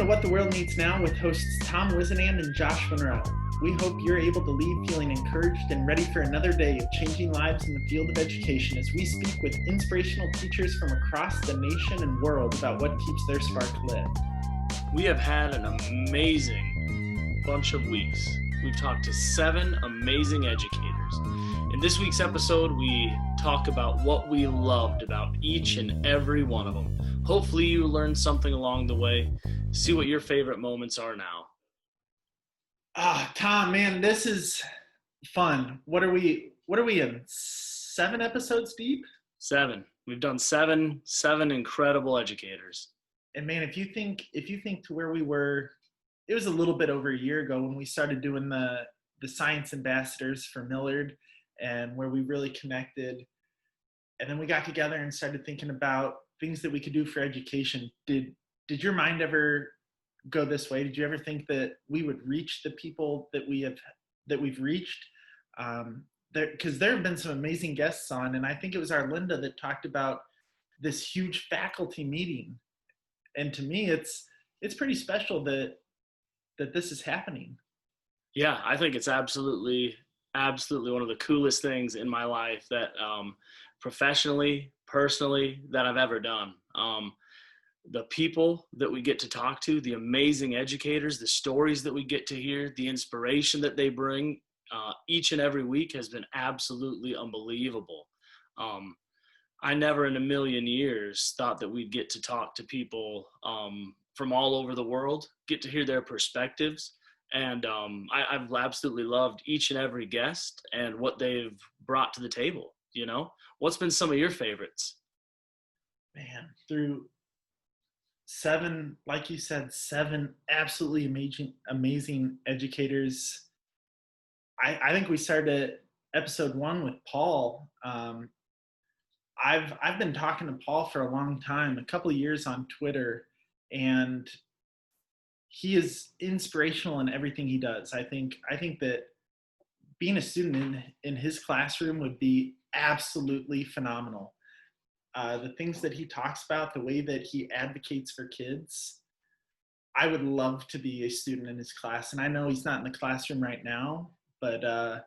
to What the World Needs Now with hosts Tom Wisenand and Josh Monroe. We hope you're able to leave feeling encouraged and ready for another day of changing lives in the field of education as we speak with inspirational teachers from across the nation and world about what keeps their spark lit. We have had an amazing bunch of weeks. We've talked to 7 amazing educators. In this week's episode, we talk about what we loved about each and every one of them. Hopefully you learned something along the way. See what your favorite moments are now. Tom, man, this is fun. What are we in? 7 episodes deep? 7. We've done 7 incredible educators. And man, if you think to where we were, it was a little bit over a year ago when we started doing the Science Ambassadors for Millard, and where we really connected. And then we got together and started thinking about things that we could do for education. Did your mind ever go this way? Did you ever think that we would reach the people that we've reached? Because there have been some amazing guests on, and I think it was Arlinda that talked about this huge faculty meeting. And to me, it's pretty special that this is happening. Yeah, I think it's absolutely one of the coolest things in my life that professionally, personally, that I've ever done. The people that we get to talk to, the amazing educators, the stories that we get to hear, the inspiration that they bring each and every week has been absolutely unbelievable. I never in a million years thought that we'd get to talk to people from all over the world, get to hear their perspectives. And I've absolutely loved each and every guest and what they've brought to the table. You know, what's been some of your favorites? Man, through 7, like you said, 7 absolutely amazing educators. I think we started at episode 1 with Paul. I've been talking to Paul for a long time, a couple of years on Twitter, and he is inspirational in everything he does. I think that being a student in his classroom would be absolutely phenomenal. The things that he talks about, the way that he advocates for kids, I would love to be a student in his class. And I know he's not in the classroom right now, but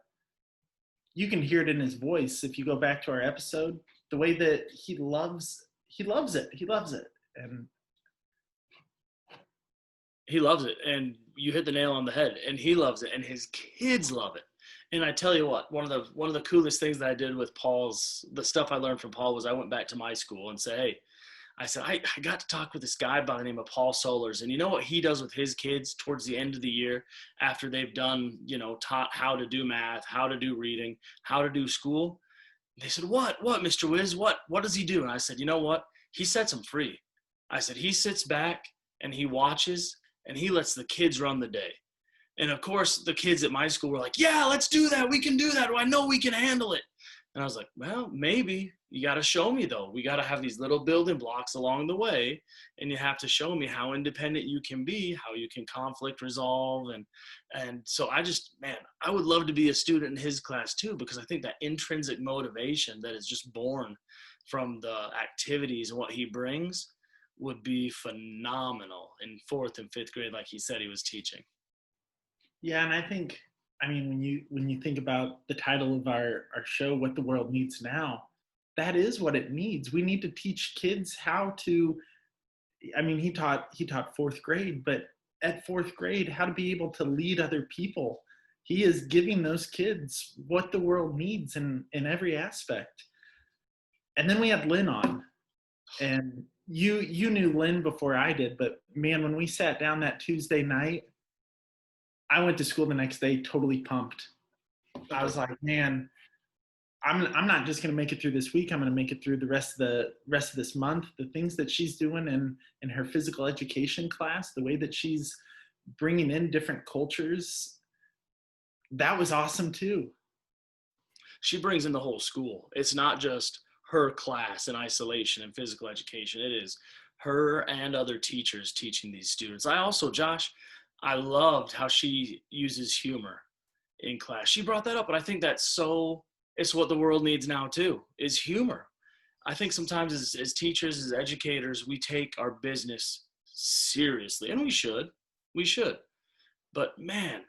you can hear it in his voice. If you go back to our episode, the way that he loves it. And he loves it, and you hit the nail on the head. And he loves it, and his kids love it. And I tell you what, one of the coolest things that I did with the stuff I learned from Paul was I went back to my school and said, hey, I got to talk with this guy by the name of Paul Solers, and you know what he does with his kids towards the end of the year after they've done, taught how to do math, how to do reading, how to do school. They said, what, Mr. Wiz, what does he do? And I said, you know what? He sets them free. I said, he sits back and he watches and he lets the kids run the day. And of course, the kids at my school were like, yeah, let's do that. We can do that. I know we can handle it. And I was like, well, maybe. You got to show me, though. We got to have these little building blocks along the way. And you have to show me how independent you can be, how you can conflict resolve. And so I would love to be a student in his class, too, because I think that intrinsic motivation that is just born from the activities and what he brings would be phenomenal in 4th and 5th grade, like he said he was teaching. Yeah, and I think, when you think about the title of our show, What the World Needs Now, that is what it needs. We need to teach kids how to, he taught 4th grade, but at 4th grade, how to be able to lead other people. He is giving those kids what the world needs in every aspect. And then we had Lynn on, and you knew Lynn before I did, but man, when we sat down that Tuesday night, I went to school the next day totally pumped. I was like, man, I'm not just going to make it through this week. I'm going to make it through the rest of this month. The things that she's doing in her physical education class, the way that she's bringing in different cultures, that was awesome too. She brings in the whole school. It's not just her class in isolation in physical education. It is her and other teachers teaching these students. I loved how she uses humor in class. She brought that up, and I think it's what the world needs now too, is humor. I think sometimes as teachers, as educators, we take our business seriously, and we should. But man,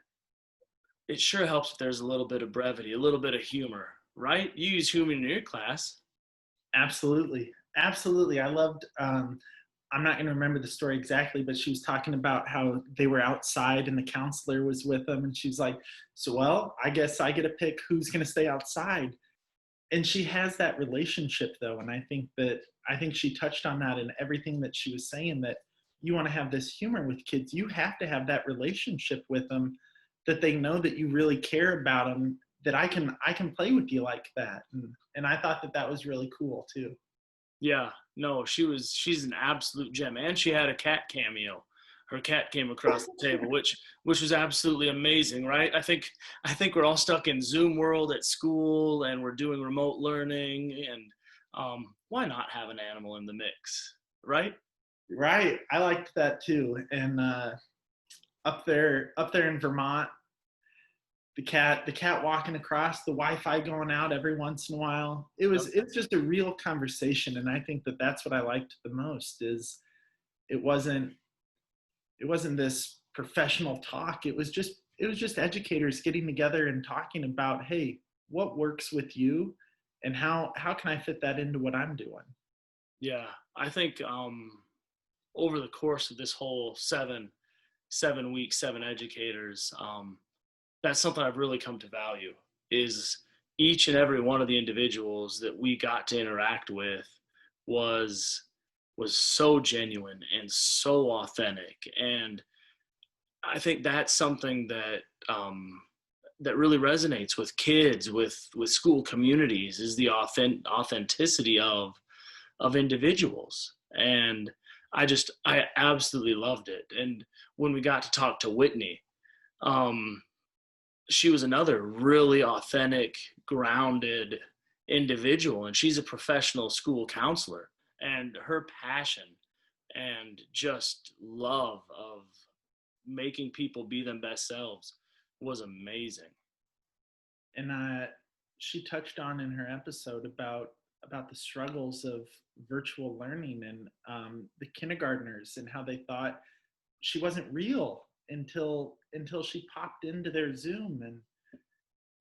it sure helps if there's a little bit of brevity, a little bit of humor, right? You use humor in your class. Absolutely. Absolutely. I loved, I'm not going to remember the story exactly, but she was talking about how they were outside and the counselor was with them. And she's like, so, well, I guess I get to pick who's going to stay outside. And she has that relationship though. And I think she touched on that in everything that she was saying, that you want to have this humor with kids. You have to have that relationship with them, that they know that you really care about them, that I can play with you like that. And I thought that that was really cool too. Yeah, no, she's an absolute gem, and she had a cat cameo. Her cat came across the table, which was absolutely amazing, right? I think we're all stuck in Zoom world at school, and we're doing remote learning, and why not have an animal in the mix, right? Right. I liked that too. And up there in Vermont, the cat walking across, the Wi-Fi going out every once in a while. It's just a real conversation, and I think that that's what I liked the most. Is it wasn't this professional talk. It was just educators getting together and talking about, hey, what works with you, and how can I fit that into what I'm doing. Yeah, I think over the course of this whole 7 weeks, 7 educators, that's something I've really come to value, is each and every one of the individuals that we got to interact with was so genuine and so authentic. And I think that's something that that really resonates with kids, with school communities, is the authenticity of individuals. And I absolutely loved it. And when we got to talk to Whitney, she was another really authentic, grounded individual, and she's a professional school counselor. And her passion and just love of making people be them best selves was amazing. And she touched on in her episode about the struggles of virtual learning, and the kindergartners, and how they thought she wasn't real until she popped into their Zoom.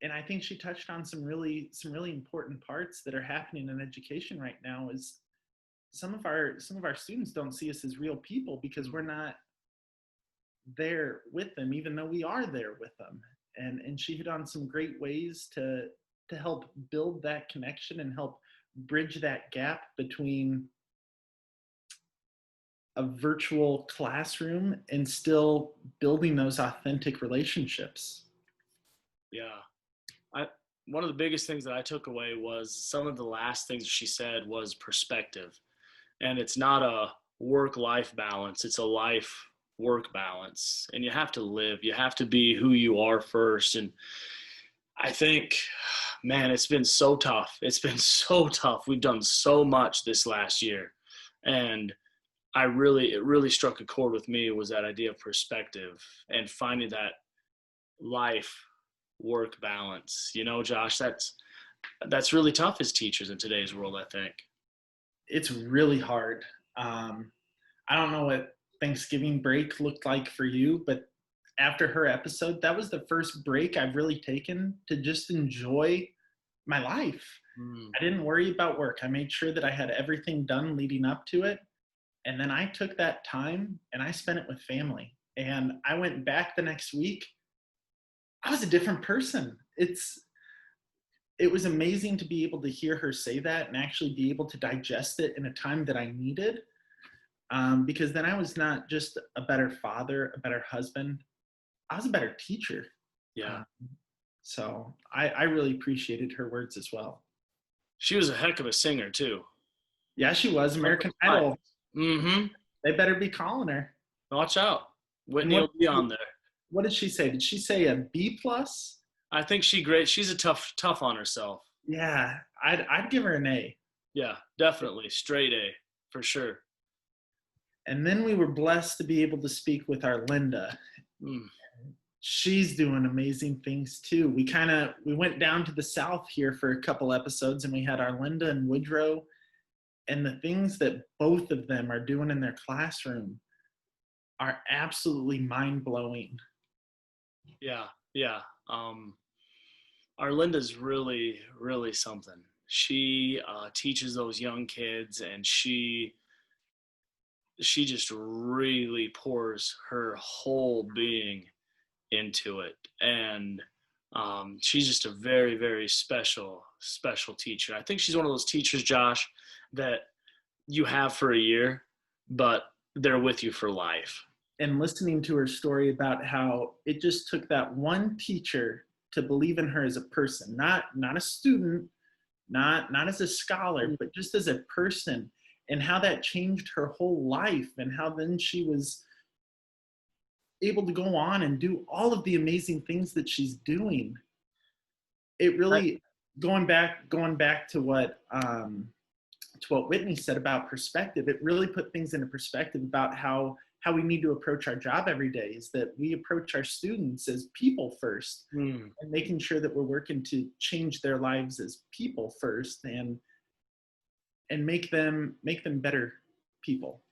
And I think she touched on some really important parts that are happening in education right now. Is some of our students don't see us as real people because we're not there with them, even though we are there with them. And she hit on some great ways to help build that connection and help bridge that gap between a virtual classroom and still building those authentic relationships. Yeah. One of the biggest things that I took away was some of the last things she said was perspective. And it's not a work-life balance, it's a life-work balance. And you have to live, you have to be who you are first. And I think, man, it's been so tough. It's been so tough. We've done so much this last year. And it really struck a chord with me, was that idea of perspective and finding that life work balance. Josh, that's really tough as teachers in today's world, I think. It's really hard. I don't know what Thanksgiving break looked like for you, but after her episode, that was the first break I've really taken to just enjoy my life. I didn't worry about work. I made sure that I had everything done leading up to it. And then I took that time and I spent it with family. And I went back the next week. I was a different person. It was amazing to be able to hear her say that and actually be able to digest it in a time that I needed. Because then I was not just a better father, a better husband, I was a better teacher. Yeah. So I really appreciated her words as well. She was a heck of a singer too. Yeah, she was. American Idol. Mm-hmm. They better be calling her. Watch out. Whitney will be on there. What did she say? Did she say a B plus? I think she's a tough on herself. Yeah, I'd give her an A. Yeah, definitely. Straight A, for sure. And then we were blessed to be able to speak with our Linda. She's doing amazing things too. We went down to the South here for a couple episodes, and we had our Linda and Woodrow, and the things that both of them are doing in their classroom. are absolutely mind-blowing. Yeah, yeah. Our Linda's really, really something. She teaches those young kids, and she just really pours her whole being into it. And she's just a very, very special teacher. I think she's one of those teachers, Josh, that you have for a year, but they're with you for life. And listening to her story about how it just took that one teacher to believe in her as a person, not a student, not as a scholar, but just as a person, and how that changed her whole life, and how then she was able to go on and do all of the amazing things that she's doing. It I, really, going back to what Whitney said about perspective, it really put things into perspective about how we need to approach our job every day, is that we approach our students as people first, mm, and making sure that we're working to change their lives as people first, and make them better people.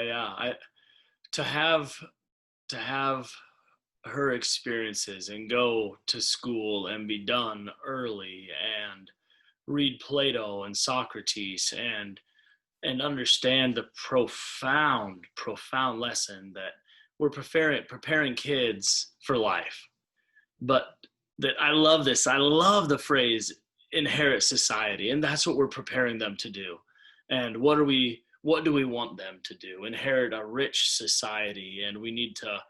yeah. To have to have her experiences and go to school and be done early and read Plato and Socrates and understand the profound lesson that we're preparing kids for life. But that I love this. I love the phrase inherit society, and that's what we're preparing them to do. And what do we want them to do? Inherit a rich society, and we need to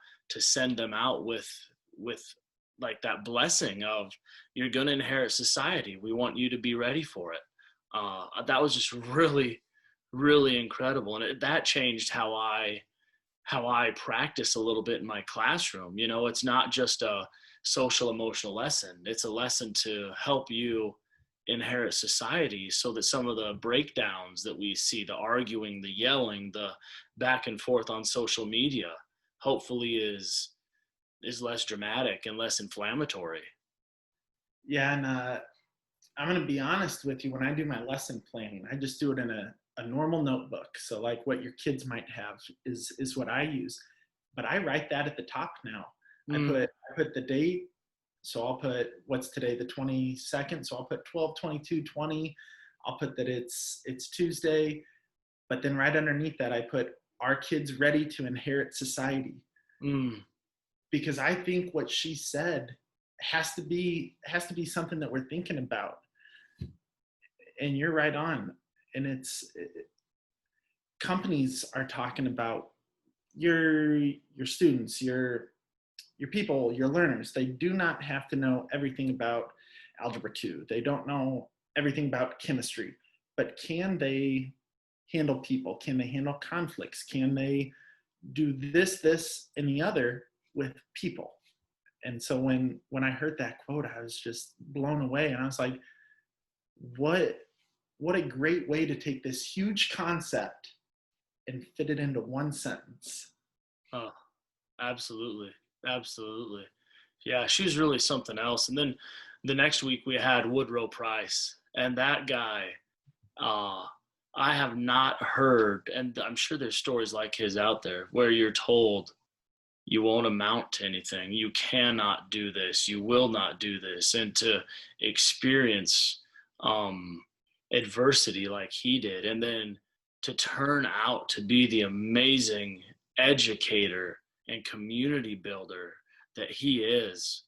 send them out with like that blessing of you're going to inherit society. We want you to be ready for it. That was just really, really incredible, and that changed how I practice a little bit in my classroom. You know, it's not just a social emotional lesson. It's a lesson to help you inherit society so that some of the breakdowns that we see, the arguing, the yelling, the back and forth on social media, hopefully is less dramatic and less inflammatory. Yeah, and I'm going to be honest with you. When I do my lesson planning, I just do it in a normal notebook. So like what your kids might have is what I use. But I write that at the top now. Mm, I put the date. So I'll put, what's today, the 22nd. So I'll put 12/22/20. I'll put that it's Tuesday. But then right underneath that, I put, "Are kids ready to inherit society?" mm. Because I think what she said has to be something that we're thinking about. And you're right on. And companies are talking about your students, your people, your learners. They do not have to know everything about algebra 2. They don't know everything about chemistry, but can they handle people? Can they handle conflicts? Can they do this, and the other with people? And so when I heard that quote, I was just blown away, and I was like, what what a great way to take this huge concept and fit it into one sentence. Oh, absolutely. Absolutely. Yeah, she was really something else. And then the next week we had Woodrow Price. And that guy, uh, I have not heard, and I'm sure there's stories like his out there where you're told you won't amount to anything. You cannot do this. You will not do this. And to experience um, adversity like he did, and then to turn out to be the amazing educator and community builder that he is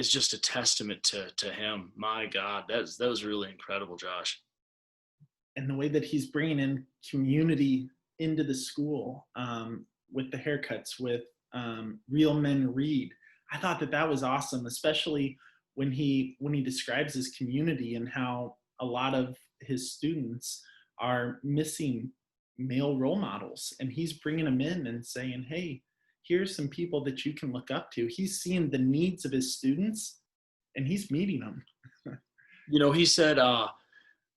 just a testament to him. My God, that was really incredible, Josh. And the way that he's bringing in community into the school, with the haircuts, with Real Men Read. I thought that was awesome, especially when he describes his community and how a lot of his students are missing male role models, and he's bringing them in and saying, "Hey, here's some people that you can look up to." He's seeing the needs of his students, and he's meeting them. You know, he said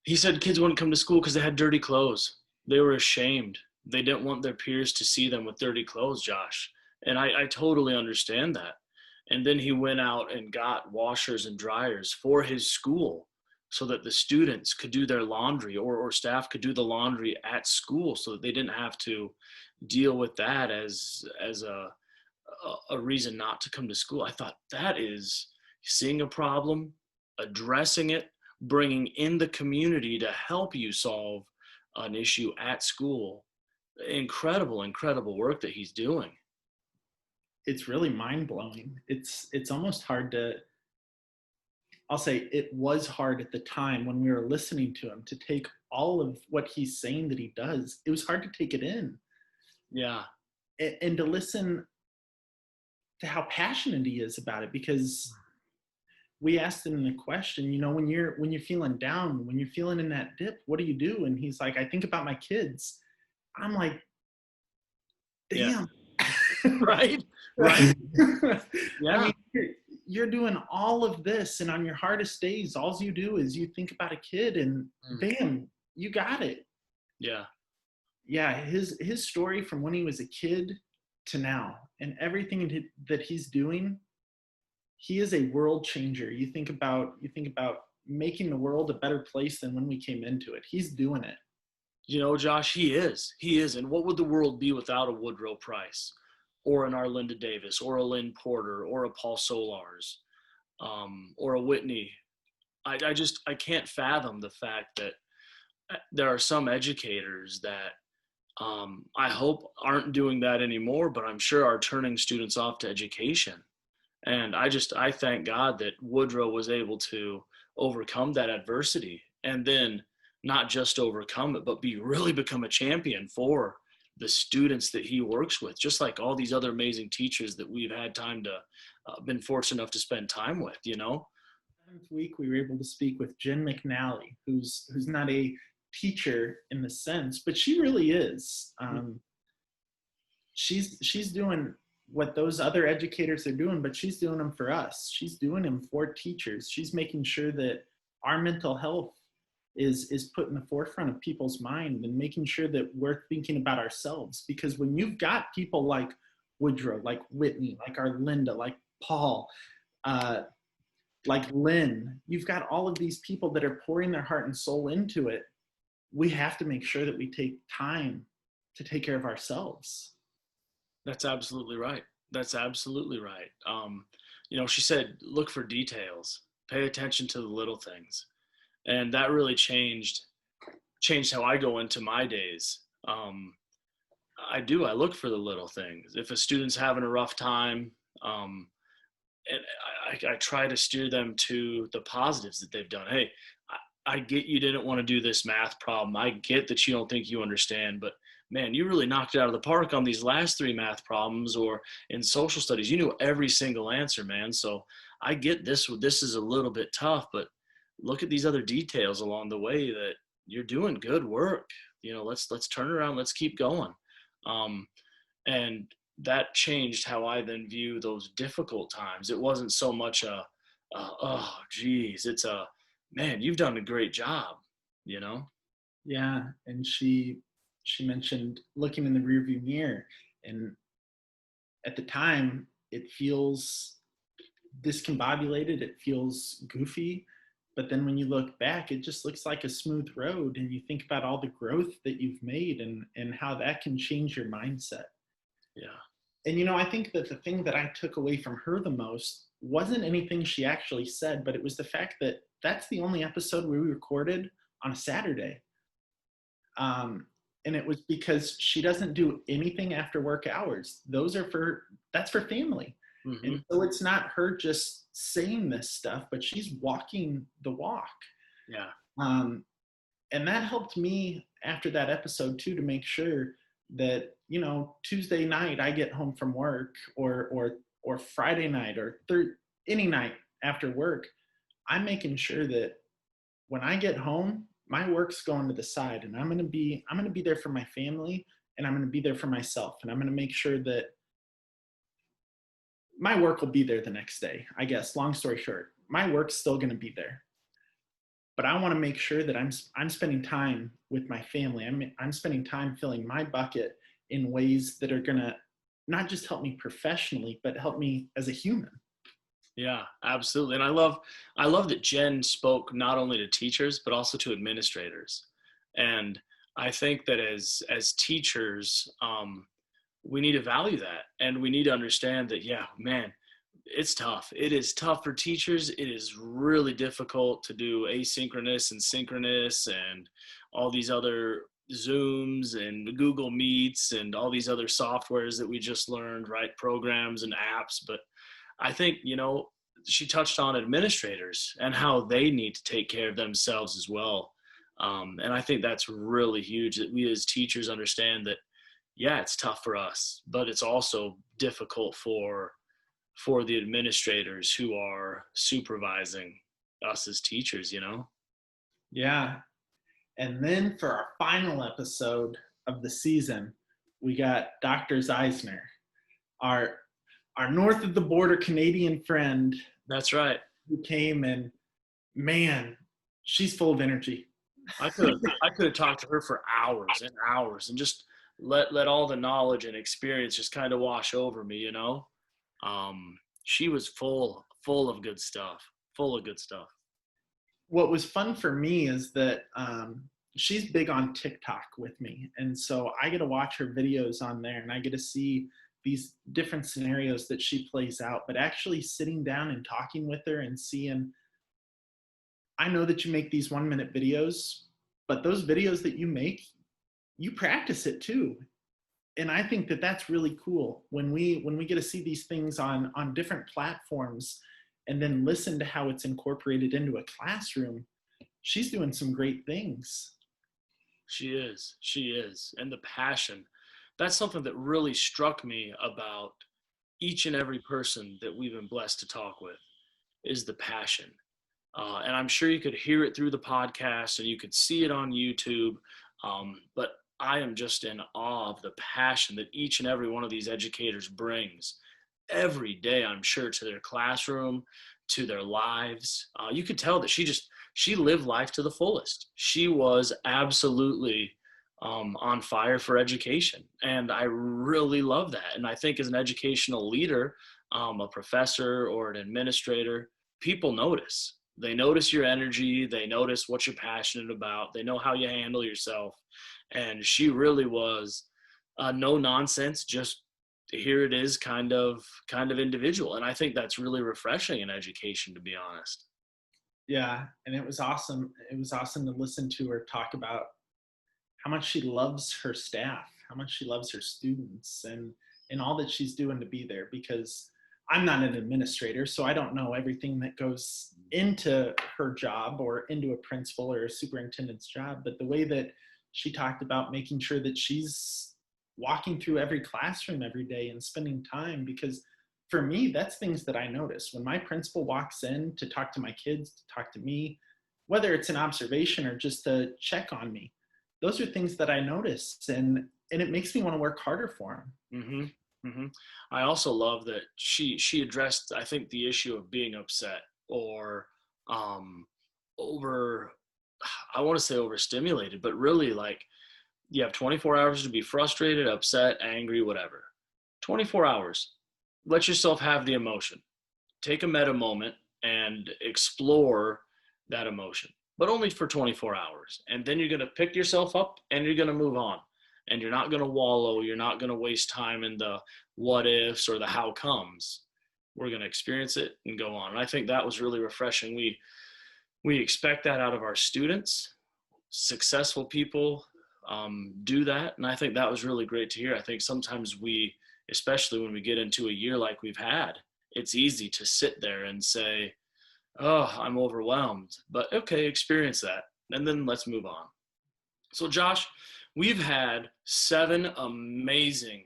kids wouldn't come to school because they had dirty clothes. They were ashamed. They didn't want their peers to see them with dirty clothes, Josh. And I totally understand that. And then he went out and got washers and dryers for his school so that the students could do their laundry, or staff could do the laundry at school, so that they didn't have to deal with that as a reason not to come to school. I thought that is seeing a problem, addressing it, bringing in the community to help you solve an issue at school. Incredible work that he's doing. It's really mind-blowing. It's almost hard to, I'll say it was hard at the time when we were listening to him to take all of what he's saying that he does. It was hard to take it in. Yeah. And to listen to how passionate he is about it, because we asked him the question, when you're feeling down, when you're feeling in that dip, what do you do? And he's like, I think about my kids. I'm like, damn. Yeah. Right. Yeah. I mean, you're doing all of this, and on your hardest days, all you do is you think about a kid, and bam, you got it. Yeah. His story from when he was a kid to now, and everything that he's doing, he is a world changer. You think about making the world a better place than when we came into it. He's doing it. Josh, he is. And what would the world be without a Woodrow Price, or an Arlinda Davis, or a Lynn Porter, or a Paul Solars, or a Whitney? I can't fathom the fact that there are some educators that I hope aren't doing that anymore, but I'm sure are turning students off to education. And I thank God that Woodrow was able to overcome that adversity, and then not just overcome it, but become a champion for the students that he works with, just like all these other amazing teachers that we've had time to been fortunate enough to spend time with. 7th week, we were able to speak with Jen McNally, who's not a teacher in the sense, but she really is. She's doing what those other educators are doing, but she's doing them for us. She's doing them for teachers. She's making sure that our mental health is put in the forefront of people's mind, and making sure that we're thinking about ourselves. Because when you've got people like Woodrow, like Whitney, like Arlinda, like Paul, like Lynn, you've got all of these people that are pouring their heart and soul into it. We have to make sure that we take time to take care of ourselves. That's absolutely right. She said, look for details, pay attention to the little things. And that really changed how I go into my days. I look for the little things. If a student's having a rough time, and I try to steer them to the positives that they've done. Hey, I get you didn't want to do this math problem. I get that you don't think you understand, but man, you really knocked it out of the park on these last 3 math problems, or in social studies, you knew every single answer, man. So I get this is a little bit tough, but look at these other details along the way that you're doing good work. Let's turn around. Let's keep going. And that changed how I then view those difficult times. It wasn't so much oh geez, it's man, you've done a great job, Yeah. And she mentioned looking in the rearview mirror, and at the time it feels discombobulated, it feels goofy, but then when you look back, it just looks like a smooth road, and you think about all the growth that you've made, and how that can change your mindset. Yeah. And I think that the thing that I took away from her the most wasn't anything she actually said, but it was the fact that that's the only episode we recorded on a Saturday. And it was because she doesn't do anything after work hours. That's for family. Mm-hmm. And so it's not her just saying this stuff, but she's walking the walk. Yeah. And that helped me after that episode too, to make sure that, Tuesday night I get home from work, or Friday night, or any night after work, I'm making sure that when I get home, my work's going to the side, and I'm going to be there for my family, and I'm going to be there for myself. And I'm going to make sure that my work will be there the next day. I guess, long story short, my work's still going to be there, but I want to make sure that I'm spending time with my family. I'm spending time filling my bucket in ways that are going to not just help me professionally, but help me as a human. Yeah, absolutely. And I love that Jen spoke not only to teachers but also to administrators. And I think that as teachers, we need to value that, and we need to understand that, yeah, man, it's tough. It is tough for teachers. It is really difficult to do asynchronous and synchronous and all these other Zooms and Google Meets and all these other softwares that we just learned, right? Programs and apps. But I think, she touched on administrators and how they need to take care of themselves as well. And I think that's really huge that we as teachers understand that, yeah, it's tough for us, but it's also difficult for the administrators who are supervising us as teachers. Yeah. And then for our final episode of the season, we got Dr. Zeisner, our north of the border Canadian friend That's right. who came, and man, she's full of energy. I could have talked to her for hours and hours and just let all the knowledge and experience just kind of wash over me. She was full of good stuff, full of good stuff. What was fun for me is that she's big on TikTok with me. And so I get to watch her videos on there, and I get to see these different scenarios that she plays out. But actually sitting down and talking with her and seeing, I know that you make these 1 minute videos, but those videos that you make, you practice it too. And I think that that's really cool when we get to see these things on different platforms and then listen to how it's incorporated into a classroom. She's doing some great things. She is. And the passion, that's something that really struck me about each and every person that we've been blessed to talk with, is the passion. And I'm sure you could hear it through the podcast and you could see it on YouTube. But I am just in awe of the passion that each and every one of these educators brings every day, I'm sure, to their classroom, to their lives. You could tell that she lived life to the fullest. She was absolutely on fire for education. And I really love that. And I think as an educational leader, a professor or an administrator, people notice. They notice your energy. They notice what you're passionate about. They know how you handle yourself. And she really was no nonsense, just here it is kind of individual. And I think that's really refreshing in education, to be honest. Yeah, and it was awesome. It was awesome to listen to her talk about how much she loves her staff, how much she loves her students, and all that she's doing to be there. Because I'm not an administrator, so I don't know everything that goes into her job or into a principal or a superintendent's job. But the way that she talked about making sure that she's walking through every classroom every day and spending time, because for me, that's things that I notice. When my principal walks in to talk to my kids, to talk to me, whether it's an observation or just to check on me, those are things that I notice, and it makes me want to work harder for them. I also love that she addressed, I think, the issue of being upset or over, I want to say overstimulated, but really, like, you have 24 hours to be frustrated, upset, angry, whatever. 24 hours. Let yourself have the emotion. Take a meta moment and explore that emotion, but only for 24 hours. And then you're going to pick yourself up and you're going to move on. And you're not going to wallow. You're not going to waste time in the what ifs or the how comes. We're going to experience it and go on. And I think that was really refreshing. We expect that out of our students. Successful people do that. And I think that was really great to hear. I think sometimes we, especially when we get into a year like we've had, it's easy to sit there and say, oh, I'm overwhelmed. But okay, experience that. And then let's move on. So Josh, we've had 7 amazing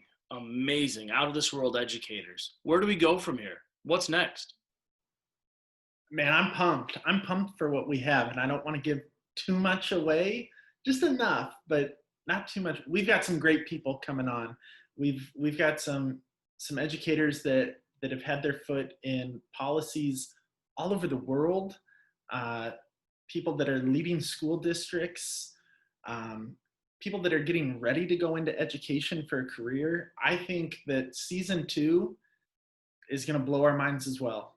out of this world educators. Where do we go from here? What's next? Man, I'm pumped. I'm pumped for what we have, and I don't want to give too much away, just enough, but not too much. We've got some great people coming on. We've got some educators that have had their foot in policies all over the world. People that are leading school districts. People that are getting ready to go into education for a career. I think that season 2 is going to blow our minds as well.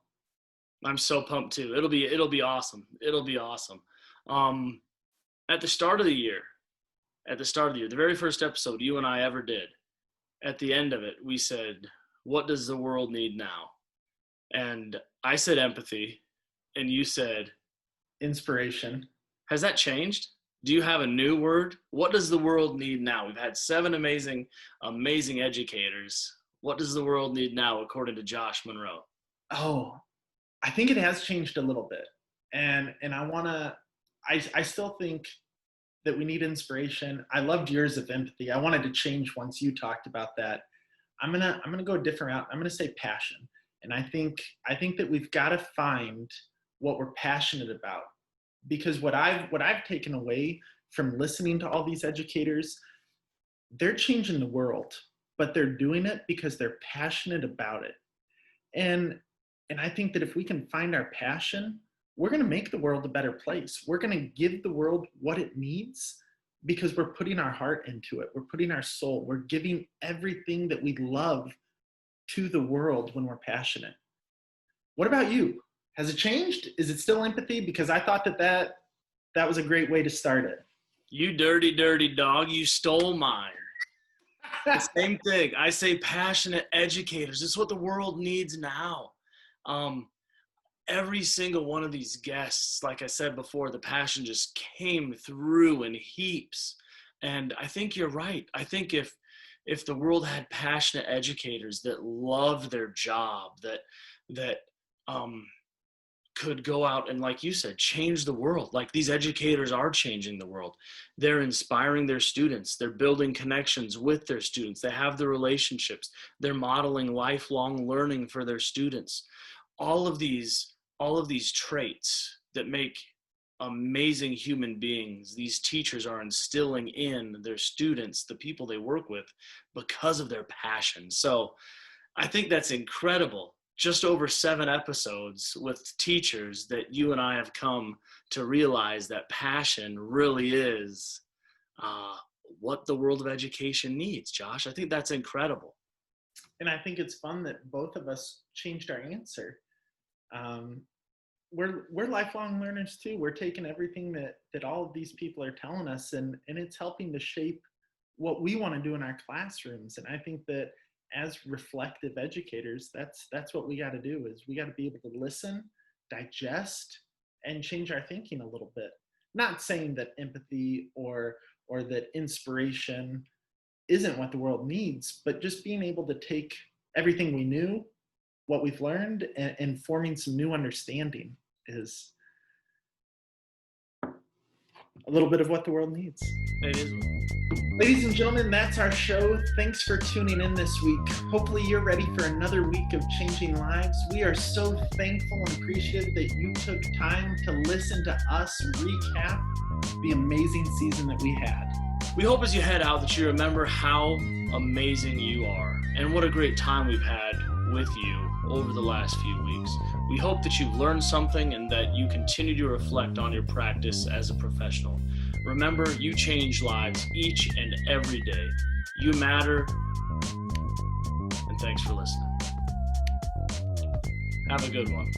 I'm so pumped too. It'll be awesome. It'll be awesome. Um, at the start of the year, the very first episode you and I ever did, at the end of it, we said, "What does the world need now?" And I said empathy, and you said, Inspiration. has that changed? Do you have a new word? What does the world need now? We've had 7 amazing educators. What does the world need now, according to Josh Monroe? Oh, I think it has changed a little bit. And I still think that we need inspiration. I loved yours of empathy. I wanted to change once you talked about that. I'm gonna go a different route. I'm gonna say passion. And I think that we've got to find what we're passionate about. Because what I've taken away from listening to all these educators, they're changing the world, but they're doing it because they're passionate about it. And I think that if we can find our passion, we're going to make the world a better place. We're going to give the world what it needs because we're putting our heart into it. We're putting our soul. We're giving everything that we love to the world when we're passionate. What about you? Has it changed? Is it still empathy? Because I thought that was a great way to start it. You dirty, dirty dog, you stole mine. The same thing. I say passionate educators. It's what the world needs now. Every single one of these guests, like I said before, the passion just came through in heaps. And I think you're right. I think if the world had passionate educators that love their job, that could go out and, like you said, change the world. Like these educators are changing the world. They're inspiring their students. They're building connections with their students. They have the relationships. They're modeling lifelong learning for their students. All of these traits that make amazing human beings, these teachers are instilling in their students, the people they work with, because of their passion. So I think that's incredible. Just over 7 episodes with teachers that you and I have come to realize that passion really is what the world of education needs, Josh. I think that's incredible. And I think it's fun that both of us changed our answer. We're lifelong learners too. We're taking everything that all of these people are telling us, and it's helping to shape what we want to do in our classrooms. And I think that as reflective educators, that's what we got to do. Is we got to be able to listen, digest, and change our thinking a little bit. Not saying that empathy or that inspiration isn't what the world needs, but just being able to take everything we knew, what we've learned, and forming some new understanding is a little bit of what the world needs. It is. Ladies and gentlemen, that's our show. Thanks for tuning in this week. Hopefully you're ready for another week of changing lives. We are so thankful and appreciative that you took time to listen to us recap the amazing season that we had. We hope as you head out that you remember how amazing you are and what a great time we've had with you over the last few weeks. We hope that you've learned something and that you continue to reflect on your practice as a professional. Remember, you change lives each and every day. You matter, and thanks for listening. Have a good one.